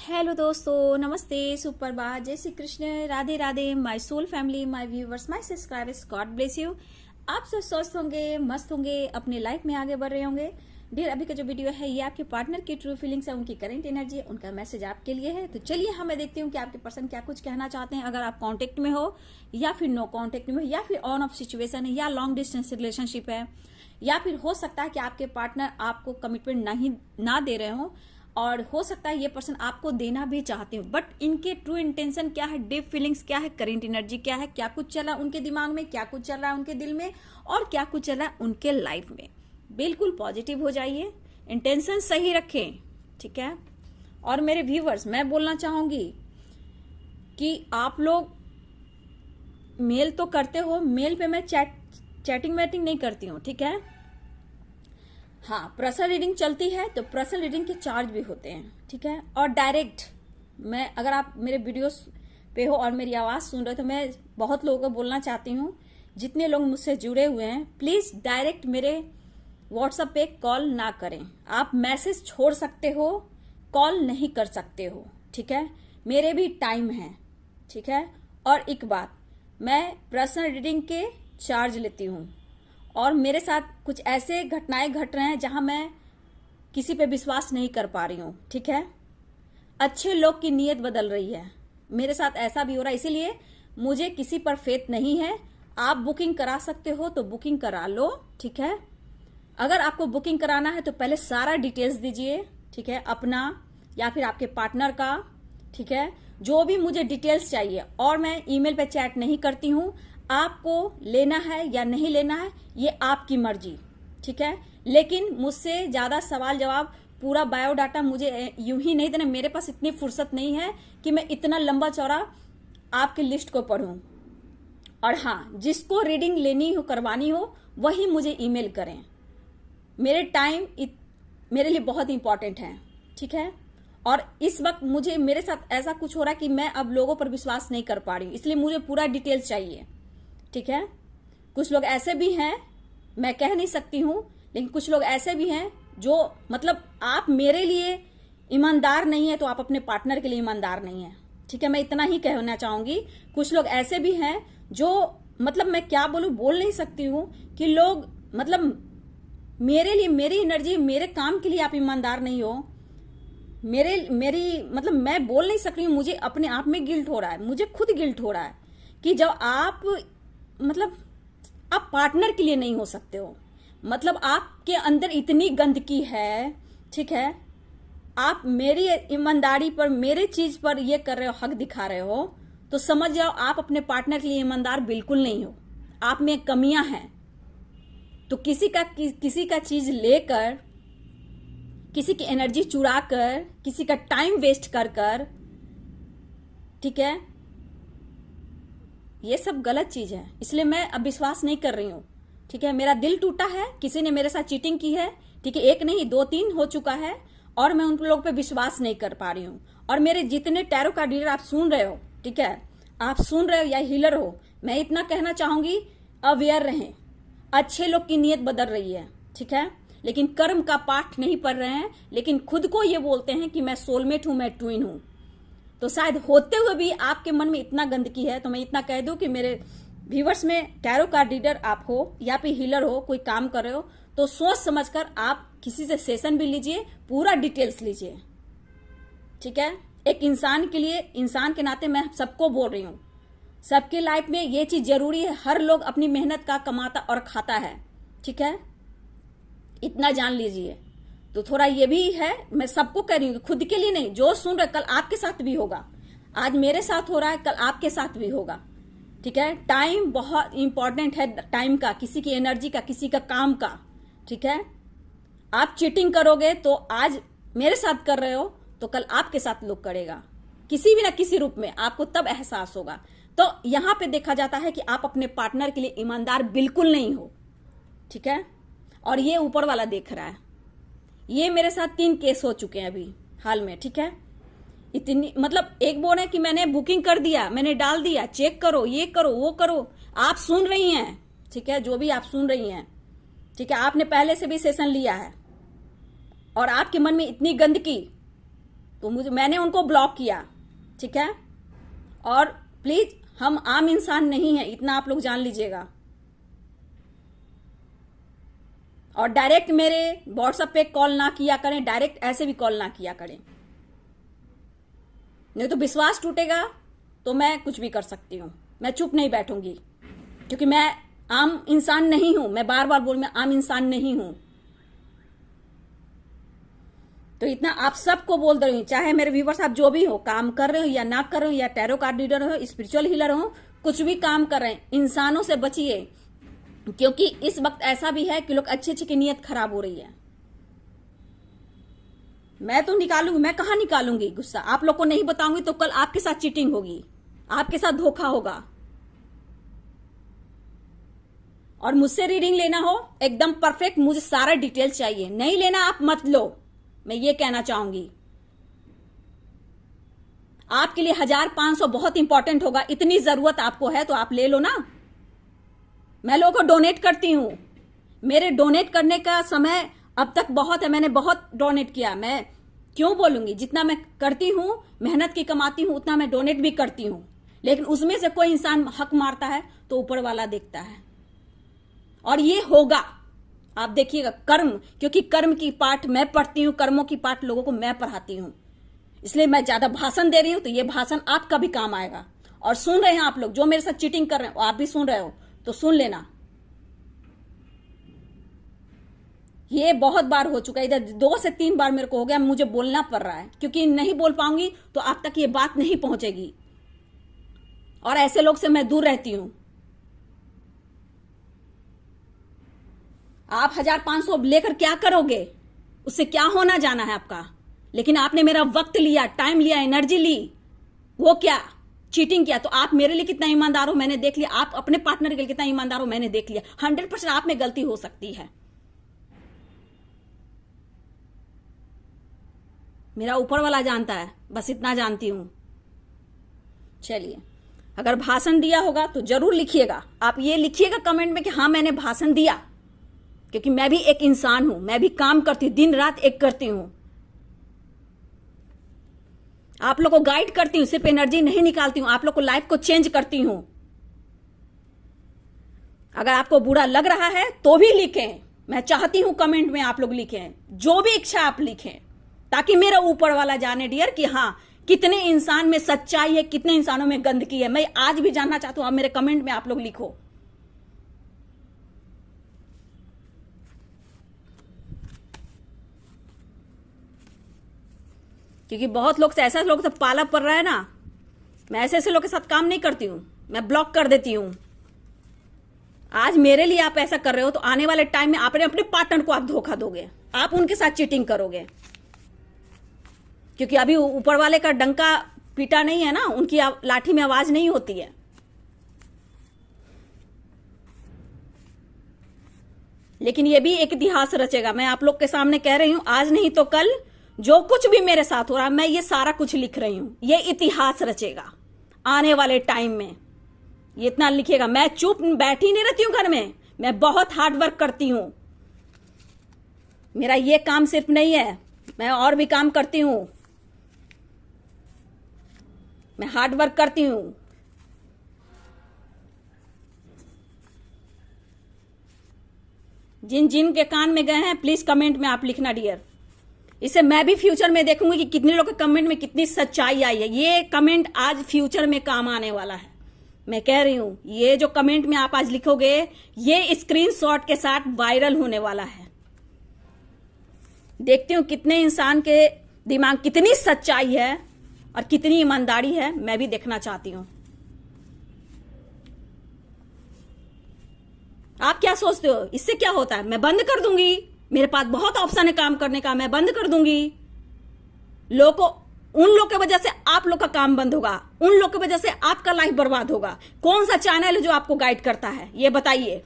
Hello दोस्तों, नमस्ते, सुप्रभात, जय Shri Krishna, Radhe Radhe, my soul family, my viewers, my subscribers, God bless you. आप सब स्वस्थ होंगे, मस्त होंगे, अपने लाइफ में आगे बढ़ रहे होंगे। डियर, अभी का जो वीडियो है ये आपके पार्टनर की ट्रू फीलिंग्स है, उनकी करंट एनर्जी है, उनका मैसेज आपके लिए है। तो चलिए मैं देखती हूँ कि आपके पर्सन क्या कुछ कहना चाहते हैं। अगर आप कॉन्टेक्ट में हो या फिर नो कॉन्टेक्ट में हो या फिर ऑन ऑफ सिचुएशन है या लॉन्ग डिस्टेंस रिलेशनशिप है या फिर हो सकता है कि आपके पार्टनर आपको कमिटमेंट ना दे रहे हो और हो सकता है ये पर्सन आपको देना भी चाहते हो, बट इनके ट्रू इंटेंशन क्या है, डीप फीलिंग्स क्या है, करेंट एनर्जी क्या है, क्या कुछ चल रहा है उनके दिमाग में, क्या कुछ चल रहा है उनके दिल में और क्या कुछ चल रहा है उनके लाइफ में। बिल्कुल पॉजिटिव हो जाइए, इंटेंशन सही रखें, ठीक है। और मेरे व्यूवर्स, मैं बोलना चाहूंगी कि आप लोग मेल तो करते हो, मेल पे मैं चैटिंग वैटिंग नहीं करती हूँ, ठीक है। हाँ, पर्सनल रीडिंग चलती है तो पर्सनल रीडिंग के चार्ज भी होते हैं, ठीक है। और डायरेक्ट मैं, अगर आप मेरे वीडियोस पे हो और मेरी आवाज़ सुन रहे हो तो मैं बहुत लोगों को बोलना चाहती हूँ, जितने लोग मुझसे जुड़े हुए हैं, प्लीज़ डायरेक्ट मेरे व्हाट्सएप पे कॉल ना करें। आप मैसेज छोड़ सकते हो, कॉल नहीं कर सकते हो, ठीक है। मेरे भी टाइम है, ठीक है। और एक बात, मैं पर्सनल रीडिंग के चार्ज लेती हूँ और मेरे साथ कुछ ऐसे घटनाएं घट रहे हैं जहां मैं किसी पे विश्वास नहीं कर पा रही हूं, ठीक है। अच्छे लोग की नीयत बदल रही है, मेरे साथ ऐसा भी हो रहा है, इसीलिए मुझे किसी पर फेथ नहीं है। आप बुकिंग करा सकते हो तो बुकिंग करा लो, ठीक है। अगर आपको बुकिंग कराना है तो पहले सारा डिटेल्स दीजिए, ठीक है, अपना या फिर आपके पार्टनर का, ठीक है, जो भी मुझे डिटेल्स चाहिए। और मैं ईमेल पे चैट नहीं करती हूँ। आपको लेना है या नहीं लेना है ये आपकी मर्जी, ठीक है। लेकिन मुझसे ज्यादा सवाल जवाब, पूरा बायोडाटा मुझे यूं ही नहीं देना। मेरे पास इतनी फुर्सत नहीं है कि मैं इतना लंबा चौड़ा आपकी लिस्ट को पढूं। और हाँ, जिसको रीडिंग लेनी हो, करवानी हो, वही मुझे ईमेल करें। मेरे टाइम मेरे लिए बहुत इंपॉर्टेंट है, ठीक है। और इस वक्त मेरे साथ ऐसा कुछ हो रहा है कि मैं अब लोगों पर विश्वास नहीं कर पा रही हूँ, इसलिए मुझे पूरा डिटेल्स चाहिए, ठीक है। कुछ लोग ऐसे भी हैं, मैं कह नहीं सकती हूं, लेकिन कुछ लोग ऐसे भी हैं जो, मतलब आप मेरे लिए ईमानदार नहीं है तो आप अपने पार्टनर के लिए ईमानदार नहीं है, ठीक है। मैं इतना ही कहना चाहूंगी। कुछ लोग ऐसे भी हैं जो, मतलब मैं क्या बोलूं, बोल नहीं सकती हूं कि लोग, मतलब मेरे लिए, मेरी एनर्जी, मेरे काम के लिए आप ईमानदार नहीं हो। मेरी मतलब मैं बोल नहीं सक रही हूँ, मुझे अपने आप में गिल्ट हो रहा है, मुझे खुद गिल्ट हो रहा है कि जब आप, मतलब आप पार्टनर के लिए नहीं हो सकते हो, मतलब आपके अंदर इतनी गंदगी है, ठीक है। आप मेरी ईमानदारी पर, मेरे चीज पर ये कर रहे हो, हक दिखा रहे हो, तो समझ जाओ आप अपने पार्टनर के लिए ईमानदार बिल्कुल नहीं हो। आप में कमियां हैं। तो किसी का चीज लेकर, किसी की एनर्जी चुरा कर, किसी का टाइम वेस्ट कर, ठीक है, ये सब गलत चीज है। इसलिए मैं अब विश्वास नहीं कर रही हूं, ठीक है। मेरा दिल टूटा है, किसी ने मेरे साथ चीटिंग की है, ठीक है, एक नहीं 2-3 हो चुका है और मैं उन लोगों पे विश्वास नहीं कर पा रही हूं। और मेरे जितने टैरो का डीलर आप सुन रहे हो, ठीक है, आप सुन रहे हो या हीलर हो, मैं इतना कहना चाहूंगी, अवेयर रहें। अच्छे लोग की नीयत बदल रही है, ठीक है, लेकिन कर्म का पाठ नहीं पढ़ रहे हैं, लेकिन खुद को ये बोलते हैं कि मैं सोलमेट हूं, मैं ट्विन हूं। तो शायद होते हुए भी आपके मन में इतना गंदगी है। तो मैं इतना कह दूं कि मेरे व्यूवर्स में टैरो कार्ड रीडर आप हो या फिर हीलर हो, कोई काम कर रहे हो, तो सोच समझकर आप किसी से सेशन भी लीजिए, पूरा डिटेल्स लीजिए, ठीक है। एक इंसान के लिए, इंसान के नाते मैं सबको बोल रही हूं, सबकी लाइफ में ये चीज जरूरी है। हर लोग अपनी मेहनत का कमाता और खाता है, ठीक है, इतना जान लीजिए। तो थोड़ा ये भी है, मैं सबको कह रही हूँ, खुद के लिए नहीं, जो सुन रहे, कल आपके साथ भी होगा। आज मेरे साथ हो रहा है, कल आपके साथ भी होगा, ठीक है। टाइम बहुत इंपॉर्टेंट है, टाइम का, किसी की एनर्जी का, किसी का काम का, ठीक है। आप चीटिंग करोगे तो आज मेरे साथ कर रहे हो तो कल आपके साथ लोग करेगा, किसी भी ना किसी रूप में, आपको तब एहसास होगा। तो यहां पे देखा जाता है कि आप अपने पार्टनर के लिए ईमानदार बिल्कुल नहीं हो, ठीक है। और ये ऊपर वाला देख रहा है। ये मेरे साथ 3 केस हो चुके हैं अभी हाल में, ठीक है। इतनी, मतलब एक बोल है कि मैंने बुकिंग कर दिया, मैंने डाल दिया, चेक करो, ये करो, वो करो। आप सुन रही हैं, ठीक है, जो भी आप सुन रही हैं, ठीक है, आपने पहले से भी सेशन लिया है और आपके मन में इतनी गंदगी, तो मैंने उनको ब्लॉक किया, ठीक है। और प्लीज, हम आम इंसान नहीं हैं, इतना आप लोग जान लीजिएगा। और डायरेक्ट मेरे व्हाट्सएप पे कॉल ना किया करें, डायरेक्ट ऐसे भी कॉल ना किया करें, नहीं तो विश्वास टूटेगा तो मैं कुछ भी कर सकती हूं। मैं चुप नहीं बैठूंगी, क्योंकि मैं आम इंसान नहीं हूं। मैं बार बार बोल, मैं आम इंसान नहीं हूं। तो इतना आप सबको बोल दे रही हूं, चाहे मेरे व्यूवर्स आप जो भी हो, काम कर रहे हो या ना कर रहे हो, या टैरो कार्ड रीडर हो, स्पिरिचुअल हीलर हो, कुछ भी काम कर रहे हैं, इंसानों से बचिए। क्योंकि इस वक्त ऐसा भी है कि लोग अच्छे अच्छे की नीयत खराब हो रही है। मैं तो निकालूंगी, मैं कहां निकालूंगी गुस्सा? आप लोग को नहीं बताऊंगी तो कल आपके साथ चीटिंग होगी, आपके साथ धोखा होगा। और मुझसे रीडिंग लेना हो एकदम परफेक्ट, मुझे सारा डिटेल चाहिए। नहीं लेना आप मत लो, मैं ये कहना चाहूंगी। आपके लिए 1500 बहुत इंपॉर्टेंट होगा, इतनी जरूरत आपको है तो आप ले लो ना। मैं लोगों को डोनेट करती हूं, मेरे डोनेट करने का समय अब तक बहुत है, मैंने बहुत डोनेट किया। मैं क्यों बोलूंगी, जितना मैं करती हूं, मेहनत की कमाती हूं, उतना मैं डोनेट भी करती हूं। लेकिन उसमें से कोई इंसान हक मारता है तो ऊपर वाला देखता है, और ये होगा, आप देखिएगा। कर्म, क्योंकि कर्म की पाठ मैं पढ़ती हूं, कर्मों की पाठ लोगों को मैं पढ़ाती हूं, इसलिए मैं ज्यादा भाषण दे रही हूं। तो ये भाषण आपका भी काम आएगा। और सुन रहे हैं आप लोग जो मेरे साथ चीटिंग कर रहे हैं, आप भी सुन रहे हो तो सुन लेना। ये बहुत बार हो चुका है, इधर 2 से 3 बार मेरे को हो गया, मुझे बोलना पड़ रहा है, क्योंकि नहीं बोल पाऊंगी तो आप तक ये बात नहीं पहुंचेगी। और ऐसे लोग से मैं दूर रहती हूं। आप 1500 लेकर क्या करोगे? उससे क्या होना जाना है आपका? लेकिन आपने मेरा वक्त लिया, टाइम लिया, एनर्जी ली, वो क्या चीटिंग किया। तो आप मेरे लिए कितना ईमानदार हो मैंने देख लिया, आप अपने पार्टनर के लिए कितना ईमानदार हो मैंने देख लिया। 100% आप में गलती हो सकती है, मेरा ऊपर वाला जानता है, बस इतना जानती हूं। चलिए, अगर भाषण दिया होगा तो जरूर लिखिएगा। आप ये लिखिएगा कमेंट में कि हाँ मैंने भाषण दिया, क्योंकि मैं भी एक इंसान हूं, मैं भी काम करती हूं, दिन रात एक करती हूं। आप लोग को गाइड करती हूं, सिर्फ एनर्जी नहीं निकालती हूं, आप लोग को लाइफ को चेंज करती हूं। अगर आपको बुरा लग रहा है तो भी लिखें, मैं चाहती हूं कमेंट में आप लोग लिखें, जो भी इच्छा आप लिखें, ताकि मेरा ऊपर वाला जाने डियर कि हाँ कितने इंसान में सच्चाई है, कितने इंसानों में गंदगी है। मैं आज भी जानना चाहता हूं, आप मेरे कमेंट में आप लोग लिखो। क्योंकि बहुत लोग से, ऐसा लोग से पाला पड़ रहा है ना, मैं ऐसे ऐसे लोग के साथ काम नहीं करती हूं, मैं ब्लॉक कर देती हूं। आज मेरे लिए आप ऐसा कर रहे हो तो आने वाले टाइम में आपने अपने पार्टनर को आप धोखा दोगे, आप उनके साथ चीटिंग करोगे। क्योंकि अभी ऊपर वाले का डंका पीटा नहीं है ना, उनकी लाठी में आवाज नहीं होती है। लेकिन ये भी एक इतिहास रचेगा, मैं आप लोग के सामने कह रही हूं, आज नहीं तो कल जो कुछ भी मेरे साथ हो रहा है, मैं ये सारा कुछ लिख रही हूं, ये इतिहास रचेगा आने वाले टाइम में। ये इतना लिखेगा। मैं चुप बैठी नहीं रहती हूं घर में, मैं बहुत हार्ड वर्क करती हूं। मेरा ये काम सिर्फ नहीं है, मैं और भी काम करती हूं, मैं हार्ड वर्क करती हूं। जिन जिन के कान में गए हैं प्लीज कमेंट में आप लिखना डियर, इससे मैं भी फ्यूचर में देखूंगी कि कितने लोग के कमेंट में कितनी सच्चाई आई है। ये कमेंट आज फ्यूचर में काम आने वाला है, मैं कह रही हूं। ये जो कमेंट में आप आज लिखोगे, ये स्क्रीनशॉट के साथ वायरल होने वाला है। देखती हूं कितने इंसान के दिमाग कितनी सच्चाई है और कितनी ईमानदारी है, मैं भी देखना चाहती हूं। आप क्या सोचते हो इससे क्या होता है? मैं बंद कर दूंगी, मेरे पास बहुत ऑप्शन है काम करने का, मैं बंद कर दूंगी। लोगों, उन लोग की वजह से आप लोग का काम बंद होगा, उन लोग की वजह से आपका लाइफ बर्बाद होगा। कौन सा चैनल है जो आपको गाइड करता है, ये बताइए।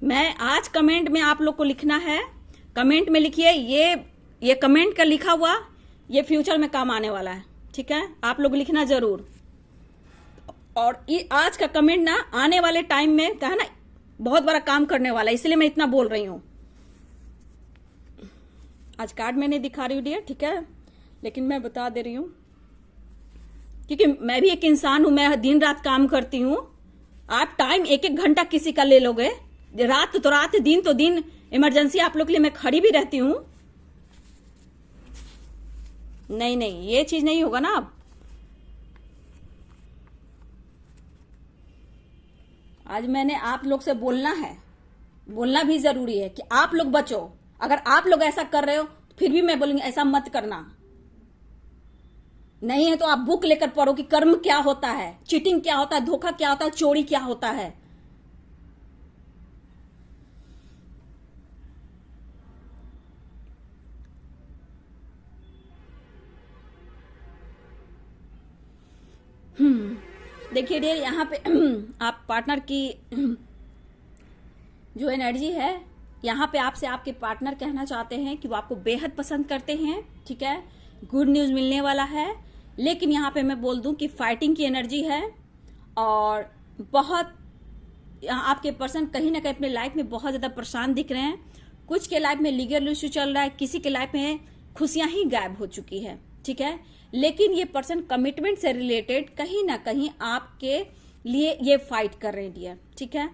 मैं आज कमेंट में आप लोग को लिखना है, कमेंट में लिखिए। ये कमेंट का लिखा हुआ ये फ्यूचर में काम आने वाला है, ठीक है? आप लोग लिखना जरूर। और आज का कमेंट ना आने वाले टाइम में कहा ना बहुत बड़ा काम करने वाला है, इसलिए मैं इतना बोल रही हूं। आज कार्ड मैं नहीं दिखा रही हूं डियर, ठीक है, लेकिन मैं बता दे रही हूं क्योंकि मैं भी एक इंसान हूं, मैं दिन रात काम करती हूं। आप टाइम एक एक घंटा किसी का ले लोगे, रात तो रात, दिन तो दिन, इमरजेंसी आप लोग के लिए मैं खड़ी भी रहती हूं। नहीं नहीं, ये चीज नहीं होगा ना। अब आज मैंने आप लोग से बोलना है, बोलना भी जरूरी है कि आप लोग बचो। अगर आप लोग ऐसा कर रहे हो तो फिर भी मैं बोलूंगी ऐसा मत करना। नहीं है तो आप बुक लेकर पढ़ो कि कर्म क्या होता है, चीटिंग क्या होता है, धोखा क्या होता है, चोरी क्या होता है। देखिए डियर, यहाँ पे आप पार्टनर की जो एनर्जी है, यहाँ पे आपसे आपके पार्टनर कहना चाहते हैं कि वो आपको बेहद पसंद करते हैं, ठीक है, गुड न्यूज मिलने वाला है। लेकिन यहाँ पे मैं बोल दूं कि फाइटिंग की एनर्जी है और बहुत आपके पर्सन कहीं ना कहीं अपने लाइफ में बहुत ज्यादा परेशान दिख रहे हैं। कुछ के लाइफ में लीगल इश्यू चल रहा है, किसी के लाइफ में खुशियां ही गायब हो चुकी है, ठीक है। लेकिन ये पर्सन कमिटमेंट से रिलेटेड कहीं ना कहीं आपके लिए ये फाइट कर रहे हैं डियर, ठीक है।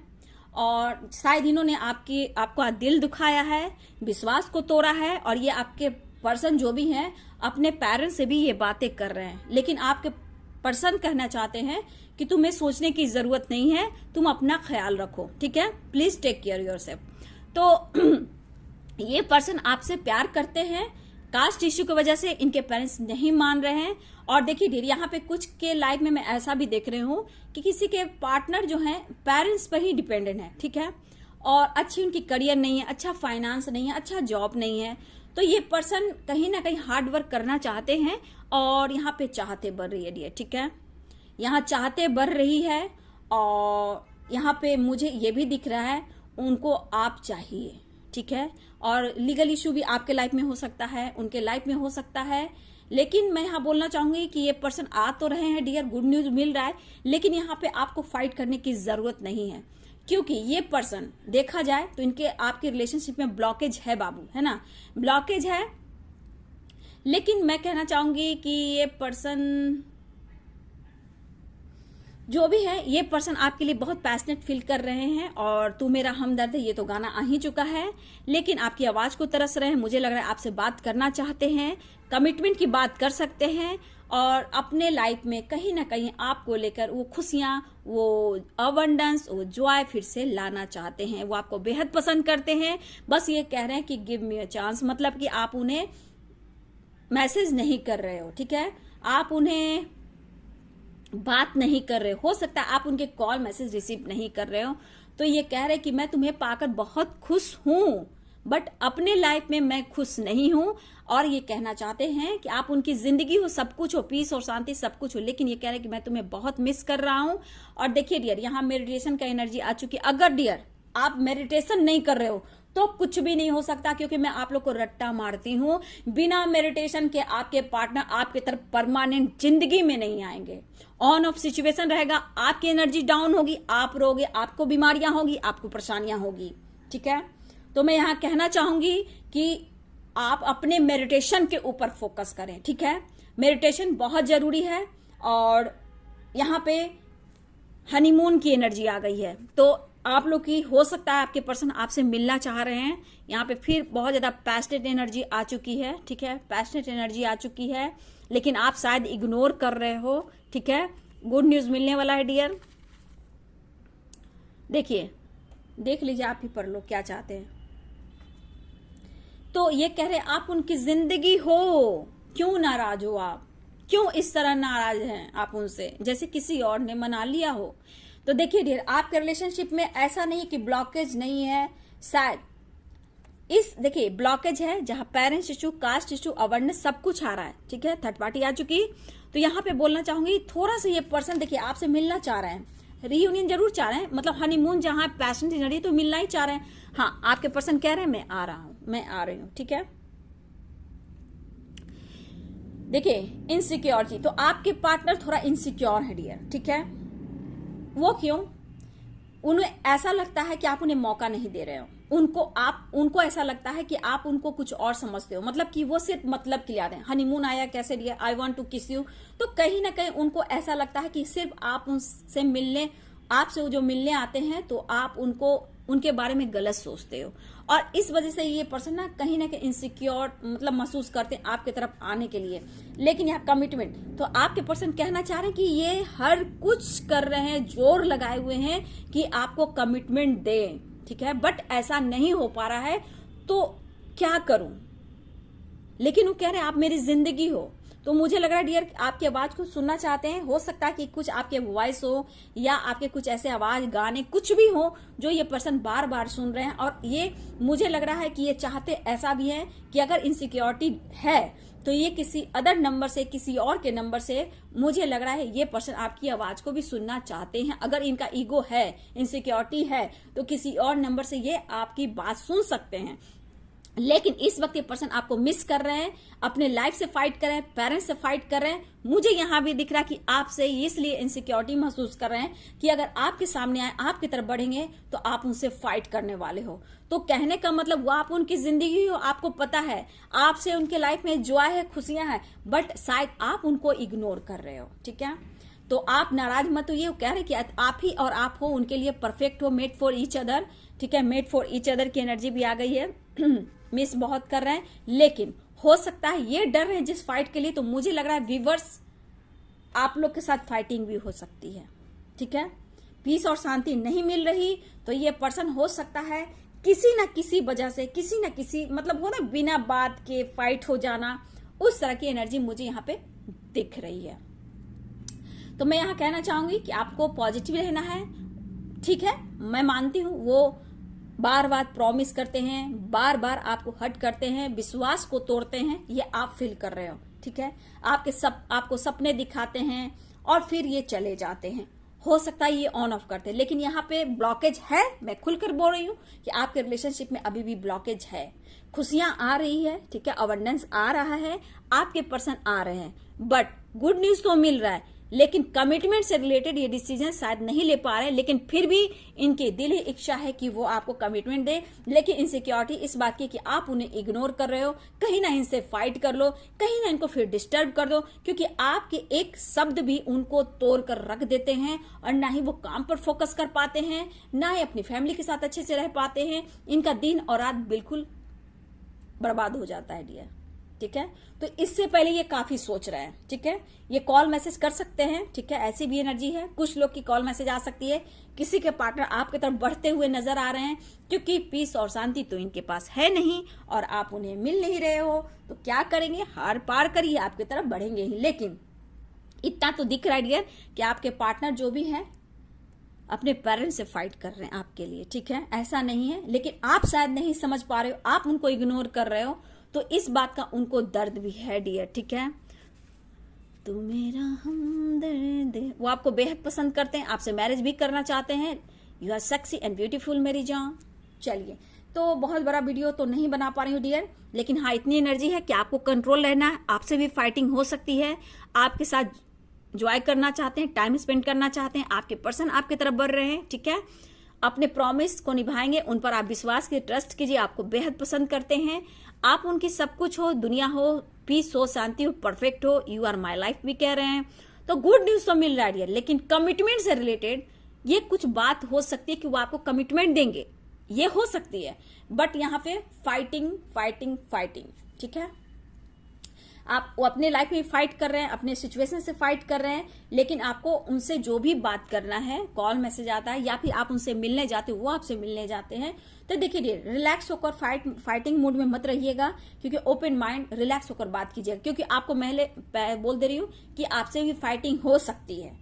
और शायद इन्होंने आपका दिल दुखाया है, विश्वास को तोड़ा है, और ये आपके पर्सन जो भी हैं अपने पेरेंट्स से भी ये बातें कर रहे हैं। लेकिन आपके पर्सन कहना चाहते हैं कि तुम्हें सोचने की जरूरत नहीं है, तुम अपना ख्याल रखो, ठीक है, प्लीज टेक केयर योरसेल्फ। तो ये पर्सन आपसे प्यार करते हैं, कास्ट इश्यू की वजह से इनके पेरेंट्स नहीं मान रहे हैं। और देखिए डियर, यहाँ पे कुछ के लाइफ में मैं ऐसा भी देख रही हूँ कि किसी के पार्टनर जो है पेरेंट्स पर ही डिपेंडेंट है, ठीक है, और अच्छी उनकी करियर नहीं है, अच्छा फाइनेंस नहीं है, अच्छा जॉब नहीं है। तो ये पर्सन कहीं ना कहीं हार्ड वर्क करना चाहते हैं और यहाँ पे चाहते बढ़ रही है डियर, ठीक है, यहाँ चाहते बढ़ रही है। और यहाँ पे मुझे ये भी दिख रहा है उनको आप चाहिए, ठीक है। और लीगल इशू भी आपके लाइफ में हो सकता है, उनके लाइफ में हो सकता है। लेकिन मैं यहाँ बोलना चाहूंगी कि ये पर्सन आ तो रहे हैं डियर, गुड न्यूज मिल रहा है, लेकिन यहाँ पे आपको फाइट करने की जरूरत नहीं है, क्योंकि ये पर्सन देखा जाए तो इनके आपके रिलेशनशिप में ब्लॉकेज है बाबू, है ना, ब्लॉकेज है। लेकिन मैं कहना चाहूंगी कि ये पर्सन जो भी है, ये पर्सन आपके लिए बहुत पैशनेट फील कर रहे हैं। और तू मेरा हमदर्द है, ये तो गाना आ ही चुका है, लेकिन आपकी आवाज को तरस रहे हैं। मुझे लग रहा है आपसे बात करना चाहते हैं, कमिटमेंट की बात कर सकते हैं, और अपने लाइफ में कहीं ना कहीं आपको लेकर वो खुशियां, वो अबंडेंस, वो जॉय फिर से लाना चाहते हैं। वो आपको बेहद पसंद करते हैं, बस ये कह रहे हैं कि गिव मी अ चांस, मतलब कि आप उन्हें मैसेज नहीं कर रहे हो, ठीक है, आप उन्हें बात नहीं कर रहे हो सकता है आप उनके कॉल मैसेज रिसीव नहीं कर रहे हो। तो ये कह रहे कि मैं तुम्हें पाकर बहुत खुश हूं, बट अपने लाइफ में मैं खुश नहीं हूं। और ये कहना चाहते हैं कि आप उनकी जिंदगी हो, सब कुछ हो, पीस और शांति सब कुछ हो, लेकिन ये कह रहे कि मैं तुम्हें बहुत मिस कर रहा हूं। और देखिए डियर, यहाँ मेडिटेशन का एनर्जी आ चुकी है। अगर डियर आप मेडिटेशन नहीं कर रहे हो तो कुछ भी नहीं हो सकता, क्योंकि मैं आप लोग को रट्टा मारती हूं, बिना मेडिटेशन के आपके पार्टनर आपके तरफ परमानेंट जिंदगी में नहीं आएंगे। ऑन ऑफ सिचुएशन रहेगा, आपकी एनर्जी डाउन होगी, आप रोगे, आपको बीमारियां होगी, आपको परेशानियां होगी, ठीक है। तो मैं यहां कहना चाहूंगी कि आप अपने मेडिटेशन के ऊपर फोकस करें, ठीक है, मेडिटेशन बहुत जरूरी है। और यहां पे हनीमून की एनर्जी आ गई है, तो आप लोग की हो सकता है आपके पर्सन आपसे मिलना चाह रहे हैं। यहाँ पे फिर बहुत ज्यादा पैशनेट एनर्जी आ चुकी है, ठीक है, पैशनेट एनर्जी आ चुकी है, लेकिन आप शायद इग्नोर कर रहे हो, ठीक है। गुड न्यूज मिलने वाला है डियर, देखिए, देख लीजिए, आप ही पढ़ लो क्या चाहते हैं। तो ये कह रहे आप उनकी जिंदगी हो, क्यों नाराज हो आप, क्यों इस तरह नाराज हैं आप उनसे, जैसे किसी और ने मना लिया हो। तो देखिए डियर, आपके रिलेशनशिप में ऐसा नहीं कि ब्लॉकेज नहीं है, शायद इस देखिए ब्लॉकेज है जहां parents issue, caste issue, awareness सब कुछ आ रहा है, ठीक है, थर्ड पार्टी आ चुकी। तो यहाँ पे बोलना चाहूंगी थोड़ा सा ये पर्सन देखिए आपसे मिलना चाह रहे हैं, रीयूनियन जरूर चाह रहे हैं, मतलब हनीमून जहां पैशन नहीं तो मिलना ही चाह रहे हैं। हाँ, आपके पर्सन कह रहे हैं मैं आ रहा हूं, मैं आ रही हूं, ठीक है। देखिए इनसिक्योरिटी, तो आपके पार्टनर थोड़ा इनसिक्योर है डियर, ठीक है, वो क्यों? उन्हें ऐसा लगता है कि आप उन्हें मौका नहीं दे रहे हो, उनको ऐसा लगता है कि आप उनको कुछ और समझते हो, मतलब कि वो सिर्फ मतलब के लिए आते हैं। हनीमून आया, कैसे लिया, आई वॉन्ट टू किस यू, तो कहीं ना कहीं उनको ऐसा लगता है कि सिर्फ आप उनसे मिलने, आपसे जो मिलने आते हैं तो आप उनके बारे में गलत सोचते हो, और इस वजह से ये पर्सन ना कहीं इनसिक्योर मतलब महसूस करते हैं आपके तरफ आने के लिए। लेकिन यहाँ कमिटमेंट, तो आपके पर्सन कहना चाह रहे हैं कि ये हर कुछ कर रहे हैं, जोर लगाए हुए हैं कि आपको कमिटमेंट दें, ठीक है, बट ऐसा नहीं हो पा रहा है, तो क्या करूं? लेकिन वो कह रहे हैं आप मेरी जिंदगी हो। तो मुझे लग रहा है डियर आपकी आवाज को सुनना चाहते हैं। हो सकता है कि कुछ आपके वॉइस हो या आपके कुछ ऐसे आवाज, गाने कुछ भी हो जो ये पर्सन बार बार सुन रहे हैं, और ये मुझे लग रहा है कि ये चाहते ऐसा भी है कि अगर इनसिक्योरिटी है तो ये किसी अदर नंबर से, किसी और के नंबर से, मुझे लग रहा है ये पर्सन आपकी आवाज को भी सुनना चाहते हैं। अगर इनका ईगो है, इनसिक्योरिटी है, तो किसी और नंबर से ये आपकी बात सुन सकते हैं। लेकिन इस वक्त ये पर्सन आपको मिस कर रहे हैं, अपने लाइफ से फाइट कर रहे हैं, पेरेंट्स से फाइट कर रहे हैं। मुझे यहां भी दिख रहा है कि आपसे इसलिए इनसिक्योरिटी महसूस कर रहे हैं कि अगर आपके सामने आए, आपकी तरफ बढ़ेंगे तो आप उनसे फाइट करने वाले हो। तो कहने का मतलब वो आप उनकी जिंदगी हो, आपको पता है आपसे उनके लाइफ में जॉय है, खुशियां हैं, बट शायद आप उनको इग्नोर कर रहे हो, ठीक है। तो आप नाराज मत हो, ये कह रहे हैं कि आप ही और आप हो उनके लिए परफेक्ट हो, मेड फॉर ईच अदर, ठीक है। मेड फॉर ईच अदर की एनर्जी भी आ गई है। मिस बहुत कर रहे हैं, लेकिन हो सकता है ये डर रहे हैं जिस फाइट के लिए, तो मुझे लग रहा है व्यूअर्स आप लोग के साथ फाइटिंग भी हो सकती है, ठीक है। पीस और शांति नहीं मिल रही, तो ये पर्सन हो सकता है किसी ना किसी वजह से, किसी ना किसी मतलब हो ना बिना बात के फाइट हो जाना, उस तरह की एनर्जी मुझे यहाँ पे दिख रही है। तो मैं यहाँ कहना चाहूंगी कि आपको पॉजिटिव रहना है, ठीक है। मैं मानती हूँ वो बार बार प्रॉमिस करते हैं, बार बार आपको हर्ट करते हैं, विश्वास को तोड़ते हैं, ये आप फील कर रहे हो, ठीक है। आपको सपने दिखाते हैं और फिर ये चले जाते हैं। हो सकता है ये ऑन ऑफ करते हैं, लेकिन यहाँ पे ब्लॉकेज है। मैं खुलकर बोल रही हूँ कि आपके रिलेशनशिप में अभी भी ब्लॉकेज है। खुशियां आ रही है, ठीक है, अबंडेंस आ रहा है, आपके पर्सन आ रहे हैं, बट गुड न्यूज तो मिल रहा है, लेकिन कमिटमेंट से रिलेटेड ये डिसीजन शायद नहीं ले पा रहे। लेकिन फिर भी इनकी दिल ही इच्छा है कि वो आपको कमिटमेंट दे, लेकिन इनसिक्योरिटी इस बात की कि आप उन्हें इग्नोर कर रहे हो। कहीं ना इनसे फाइट कर लो, कहीं ना इनको फिर डिस्टर्ब कर दो, क्योंकि आपके एक शब्द भी उनको तोड़ कर रख देते हैं, और ना ही वो काम पर फोकस कर पाते हैं, ना ही अपनी फैमिली के साथ अच्छे से रह पाते हैं। इनका दिन और रात बिल्कुल बर्बाद हो जाता है डियर, ठीक है। तो इससे पहले ये काफी सोच रहे हैं, ठीक है। ये कॉल मैसेज कर सकते हैं, ठीक है, ऐसी भी एनर्जी है। कुछ लोग की कॉल मैसेज आ सकती है, किसी के पार्टनर आपकी तरफ बढ़ते हुए नजर आ रहे हैं, क्योंकि पीस और शांति तो इनके पास है नहीं और आप उन्हें मिल नहीं रहे हो। तो क्या करेंगे, हार पार करिए, आपकी तरफ बढ़ेंगे ही। लेकिन इतना तो दिख रहा है डियर कि आपके पार्टनर जो भी है अपने पेरेंट्स से फाइट कर रहे हैं आपके लिए, ठीक है, ऐसा नहीं है। लेकिन आप शायद नहीं समझ पा रहे हो, आप उनको इग्नोर कर रहे हो, तो इस बात का उनको दर्द भी है डियर, ठीक है। तू मेरा हमदर्द, वो आपको बेहद पसंद करते हैं, आपसे मैरिज भी करना चाहते हैं। You are sexy and beautiful मेरी जान। चलिए, तो बहुत बड़ा वीडियो तो नहीं बना पा रही हूँ डियर, लेकिन हाँ इतनी एनर्जी है कि आपको कंट्रोल रहना है। आपसे भी फाइटिंग हो सकती है, आपके साथ जॉय करना चाहते हैं, टाइम स्पेंड करना चाहते हैं, आपके पर्सन आपकी तरफ बढ़ रहे हैं, ठीक है। अपने प्रॉमिस को निभाएंगे, उन पर आप विश्वास कीजिए, ट्रस्ट कीजिए, आपको बेहद पसंद करते हैं। आप उनकी सब कुछ हो, दुनिया हो, पीस हो, शांति हो, परफेक्ट हो, यू आर माई लाइफ भी कह रहे हैं। तो गुड न्यूज तो मिल रहा है, लेकिन कमिटमेंट से रिलेटेड ये कुछ बात हो सकती है कि वो आपको कमिटमेंट देंगे, ये हो सकती है, बट यहाँ पे फाइटिंग फाइटिंग फाइटिंग, ठीक है। आप वो अपने लाइफ में फाइट कर रहे हैं, अपने सिचुएशन से फाइट कर रहे हैं, लेकिन आपको उनसे जो भी बात करना है, कॉल मैसेज आता है या फिर आप उनसे मिलने जाते हो, वो आपसे मिलने जाते हैं, तो देखिए रिलैक्स होकर फाइटिंग मूड में मत रहिएगा, क्योंकि ओपन माइंड रिलैक्स होकर बात कीजिएगा। क्योंकि आपको मैं बोल दे रही हूँ कि आपसे भी फाइटिंग हो सकती है।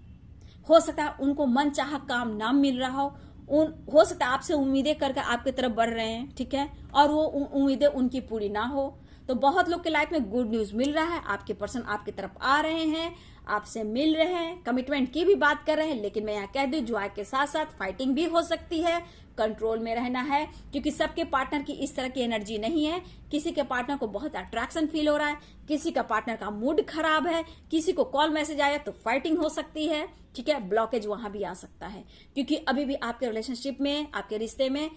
हो सकता है उनको मन चाहा काम ना मिल रहा हो सकता है आपसे उम्मीदें करके आपकी तरफ बढ़ रहे हैं, ठीक है, और वो उम्मीदें उनकी पूरी ना हो। तो बहुत लोग के लाइफ में गुड न्यूज मिल रहा है, आपके पर्सन आपकी तरफ आ रहे हैं, आपसे मिल रहे हैं, कमिटमेंट की भी बात कर रहे हैं। लेकिन मैं यहाँ कह दूं जॉय के साथ साथ फाइटिंग भी हो सकती है, कंट्रोल में रहना है, क्योंकि सबके पार्टनर की इस तरह की एनर्जी नहीं है। किसी के पार्टनर को बहुत अट्रैक्शन फील हो रहा है, किसी का पार्टनर का मूड खराब है, किसी को कॉल मैसेज आया तो फाइटिंग हो सकती है, ठीक है, ब्लॉकेज वहां भी आ सकता है, क्योंकि अभी भी आपके रिलेशनशिप में, आपके रिश्ते में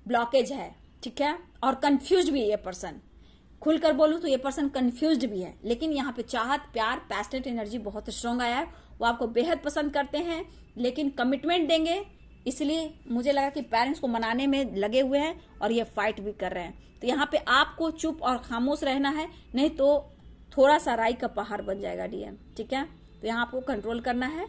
ब्लॉकेज है, ठीक है, और कंफ्यूज भी है ये पर्सन। खुलकर बोलूं तो ये पर्सन कंफ्यूज्ड भी है, लेकिन यहाँ पे चाहत, प्यार, पैशनेट एनर्जी बहुत स्ट्रांग आया है। वो आपको बेहद पसंद करते हैं, लेकिन कमिटमेंट देंगे, इसलिए मुझे लगा कि पेरेंट्स को मनाने में लगे हुए हैं और ये फाइट भी कर रहे हैं। तो यहाँ पे आपको चुप और खामोश रहना है, नहीं तो थोड़ा सा राई का पहाड़ बन जाएगा डीएम, ठीक है। तो यहाँ आपको कंट्रोल करना है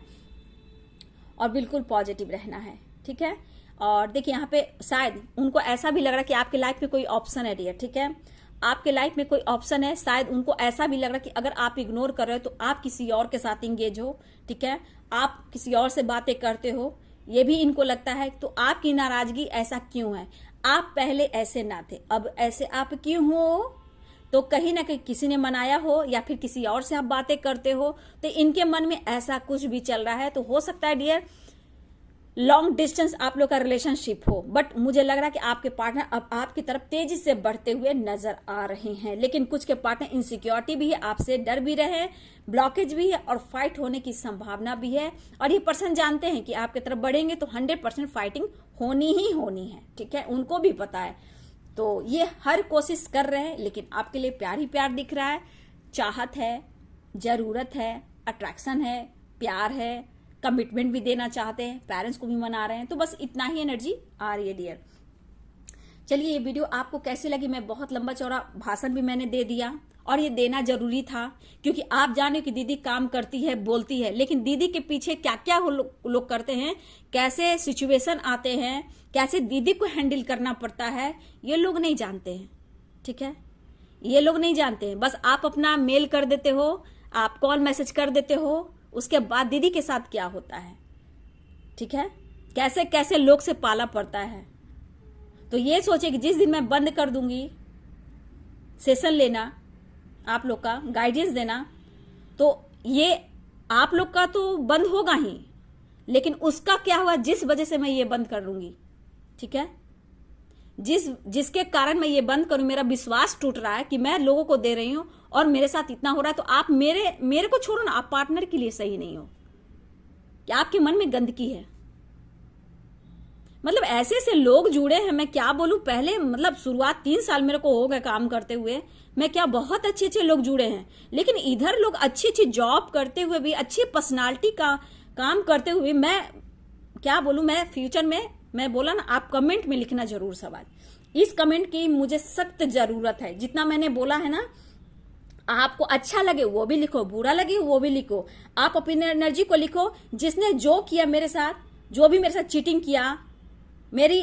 और बिल्कुल पॉजिटिव रहना है, ठीक है। और देखिए यहाँ पे शायद उनको ऐसा भी लग रहा है कि आपके लाइफ में कोई ऑप्शन है डियर, ठीक है, आपके लाइफ में कोई ऑप्शन है। शायद उनको ऐसा भी लग रहा है कि अगर आप इग्नोर कर रहे हो तो आप किसी और के साथ इंगेज हो, ठीक है, आप किसी और से बातें करते हो, ये भी इनको लगता है। तो आपकी नाराजगी ऐसा क्यों है? आप पहले ऐसे ना थे, अब ऐसे आप क्यों हो? तो कहीं ना कहीं किसी ने मनाया हो या फिर किसी और से आप बातें करते हो, तो इनके मन में ऐसा कुछ भी चल रहा है। तो हो सकता है डियर लॉन्ग डिस्टेंस आप लोग का रिलेशनशिप हो, बट मुझे लग रहा है कि आपके पार्टनर अब आपकी तरफ तेजी से बढ़ते हुए नजर आ रहे हैं। लेकिन कुछ के पार्टनर इनसिक्योरिटी भी है, आपसे डर भी रहे, ब्लॉकेज भी है और फाइट होने की संभावना भी है। और ये पर्सन जानते हैं कि आपकी तरफ बढ़ेंगे तो 100% फाइटिंग होनी ही होनी है, ठीक है, उनको भी पता है। तो ये हर कोशिश कर रहे हैं, लेकिन आपके लिए प्यार ही प्यार दिख रहा है। चाहत है, जरूरत है, अट्रैक्शन है, प्यार है, कमिटमेंट भी देना चाहते हैं, पेरेंट्स को भी मना रहे हैं। तो बस इतना ही एनर्जी आ रही है डियर। चलिए, ये वीडियो आपको कैसी लगी? मैं बहुत लंबा चौड़ा भाषण भी मैंने दे दिया, और ये देना जरूरी था, क्योंकि आप जाने कि दीदी काम करती है, बोलती है, लेकिन दीदी के पीछे क्या क्या लोग करते हैं, कैसे सिचुएशन आते हैं, कैसे दीदी को हैंडल करना पड़ता है, ये लोग नहीं जानते हैं, ठीक है, ये लोग नहीं जानते हैं। बस आप अपना मेल कर देते हो, आप कॉल मैसेज कर देते हो, उसके बाद दीदी के साथ क्या होता है, ठीक है, कैसे कैसे लोग से पाला पड़ता है। तो ये सोचे कि जिस दिन मैं बंद कर दूंगी सेशन लेना, आप लोग का गाइडेंस देना, तो ये आप लोग का तो बंद होगा ही, लेकिन उसका क्या हुआ जिस वजह से मैं ये बंद कर लूंगी, ठीक है, जिसके कारण मैं ये बंद करूं, मेरा विश्वास टूट रहा है कि मैं लोगों को दे रही हूं और मेरे साथ इतना हो रहा है, तो आप मेरे को छोड़ो ना, आप पार्टनर के लिए सही नहीं हो, क्या आपके मन में गंदगी है। मतलब ऐसे ऐसे लोग जुड़े हैं, मैं क्या बोलूं, पहले मतलब शुरुआत 3 साल मेरे को हो गए काम करते हुए, मैं क्या बहुत अच्छे अच्छे लोग जुड़े हैं, लेकिन इधर लोग अच्छी अच्छी जॉब करते हुए भी, अच्छी पर्सनालिटी का काम करते हुए, मैं क्या बोलूं, मैं फ्यूचर में, मैं बोला ना, आप कमेंट में लिखना जरूर सवाल, इस कमेंट की मुझे सख्त जरूरत है। जितना मैंने बोला है ना, आपको अच्छा लगे वो भी लिखो, बुरा लगे वो भी लिखो, आप अपनी एनर्जी को लिखो। जिसने जो किया मेरे साथ, जो भी मेरे साथ चीटिंग किया, मेरी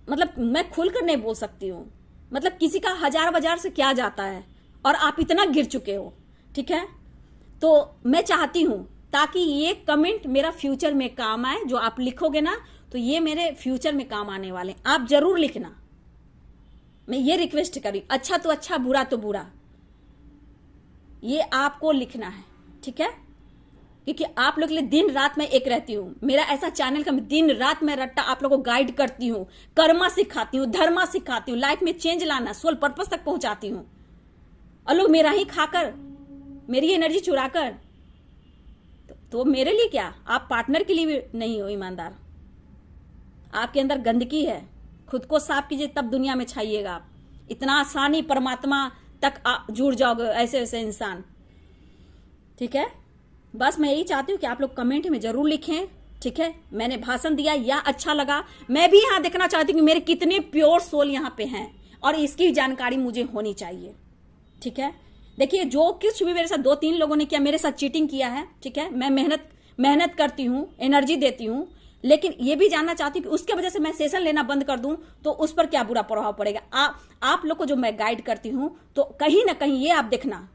मतलब मैं खुलकर नहीं बोल सकती हूँ, मतलब किसी का हजार बाजार से क्या जाता है, और आप इतना गिर चुके हो, ठीक है। तो मैं चाहती हूं ताकि ये कमेंट मेरा फ्यूचर में काम आए, जो आप लिखोगे ना, तो ये मेरे फ्यूचर में काम आने वाले, आप जरूर लिखना, मैं ये रिक्वेस्ट करी, अच्छा तो अच्छा, बुरा तो बुरा, ये आपको लिखना है, ठीक है, क्योंकि आप लोग के लिए दिन रात मैं एक रहती हूँ। मेरा ऐसा चैनल का दिन रात मैं रट्टा आप लोगों को गाइड करती हूँ, कर्मा सिखाती हूँ, धर्मा सिखाती हूँ, लाइफ में चेंज लाना, सोल पर्पस तक पहुंचाती हूँ, और लोग मेरा ही खाकर, मेरी एनर्जी चुराकर, तो मेरे लिए क्या, आप पार्टनर के लिए भी नहीं हो ईमानदार। आपके अंदर गंदगी है, खुद को साफ कीजिए, तब दुनिया में छाइएगा आप। इतना आसानी परमात्मा तक जुड़ जाओगे ऐसे ऐसे इंसान, ठीक है। बस मैं यही चाहती हूँ कि आप लोग कमेंट में जरूर लिखें, ठीक है। मैंने भाषण दिया या अच्छा लगा, मैं भी यहाँ देखना चाहती हूँ कि मेरे कितने प्योर सोल यहाँ पे हैं, और इसकी जानकारी मुझे होनी चाहिए, ठीक है। देखिए, जो कुछ भी मेरे साथ 2-3 लोगों ने किया, मेरे साथ चीटिंग किया है, ठीक है, मैं मेहनत करती हूँ, एनर्जी देती हूँ, लेकिन ये भी जानना चाहती हूँ कि उसके वजह से मैं सेशन लेना बंद कर दूं तो उस पर क्या बुरा प्रभाव पड़ेगा। आप लोग को जो मैं गाइड करती हूँ, तो कहीं ना कहीं ये आप देखना,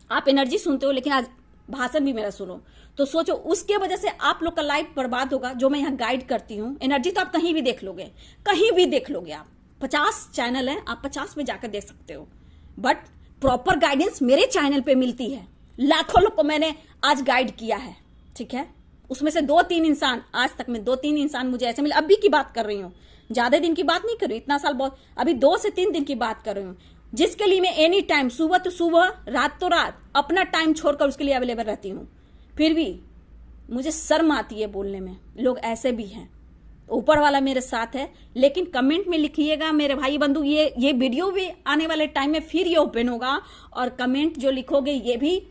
आप एनर्जी सुनते हो लेकिन आज भाषण भी मेरा सुनो, तो सोचो उसके वजह से आप लोग का लाइफ बर्बाद होगा। जो मैं यहाँ गाइड करती हूँ, एनर्जी तो आप कहीं भी देख लोगे, कहीं भी देख लोगे, आप 50 चैनल है, आप 50 में जाकर देख सकते हो, बट प्रॉपर गाइडेंस मेरे चैनल पे मिलती है। लाखों लोग को मैंने आज गाइड किया है, ठीक है, उसमें से 2-3 इंसान, आज तक में 2-3 इंसान मुझे ऐसे मिले, अभी की बात कर रही हूँ, ज्यादा दिन की बात नहीं कर रही, इतना साल बहुत, अभी 2 से 3 दिन की बात कर रही हूँ, जिसके लिए मैं एनी टाइम, सुबह तो सुबह, रात तो रात, अपना टाइम छोड़कर उसके लिए अवेलेबल रहती हूँ। फिर भी मुझे शर्म आती है बोलने में, लोग ऐसे भी हैं। ऊपर वाला मेरे साथ है, लेकिन कमेंट में लिखिएगा मेरे भाई बंधु, ये वीडियो भी आने वाले टाइम में फिर ये ओपन होगा और कमेंट जो लिखोगे ये भी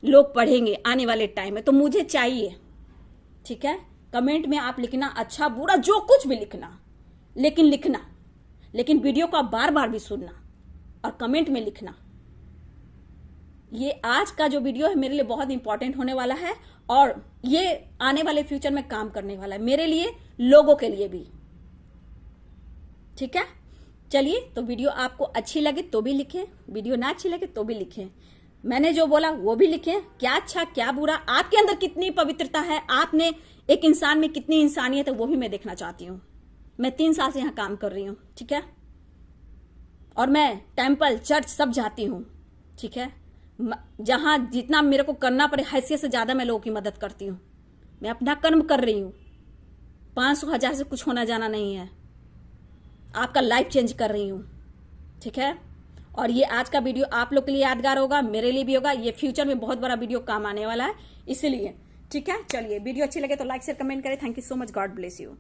लोग पढ़ेंगे आने वाले टाइम में, तो मुझे चाहिए, ठीक है। कमेंट में आप लिखना, अच्छा बुरा जो कुछ भी लिखना, लेकिन लिखना, लेकिन वीडियो को आप बार बार भी सुनना और कमेंट में लिखना। ये आज का जो वीडियो है मेरे लिए बहुत इंपॉर्टेंट होने वाला है और ये आने वाले फ्यूचर में काम करने वाला है मेरे लिए, लोगों के लिए भी, ठीक है। चलिए, तो वीडियो आपको अच्छी लगे तो भी लिखें, वीडियो ना अच्छी लगे तो भी लिखें, मैंने जो बोला वो भी लिखें, क्या अच्छा क्या बुरा, आपके अंदर कितनी पवित्रता है, आपने एक इंसान में कितनी इंसानियत है वो भी मैं देखना चाहती हूँ। मैं 3 साल से यहां काम कर रही हूं, ठीक है, और मैं टेम्पल चर्च सब जाती हूं, ठीक है। जहां जितना मेरे को करना पड़े हैसियत से ज्यादा मैं लोगों की मदद करती हूं। मैं अपना कर्म कर रही हूं, 500,000 से कुछ होना जाना नहीं है, आपका लाइफ चेंज कर रही हूं, ठीक है। और ये आज का वीडियो आप लोग के लिए यादगार होगा, मेरे लिए भी होगा, ये फ्यूचर में बहुत बड़ा वीडियो काम आने वाला है, इसलिए, ठीक है। चलिए, वीडियो अच्छी लगे तो लाइक शेयर कमेंट करें। Thank you so much, God bless you.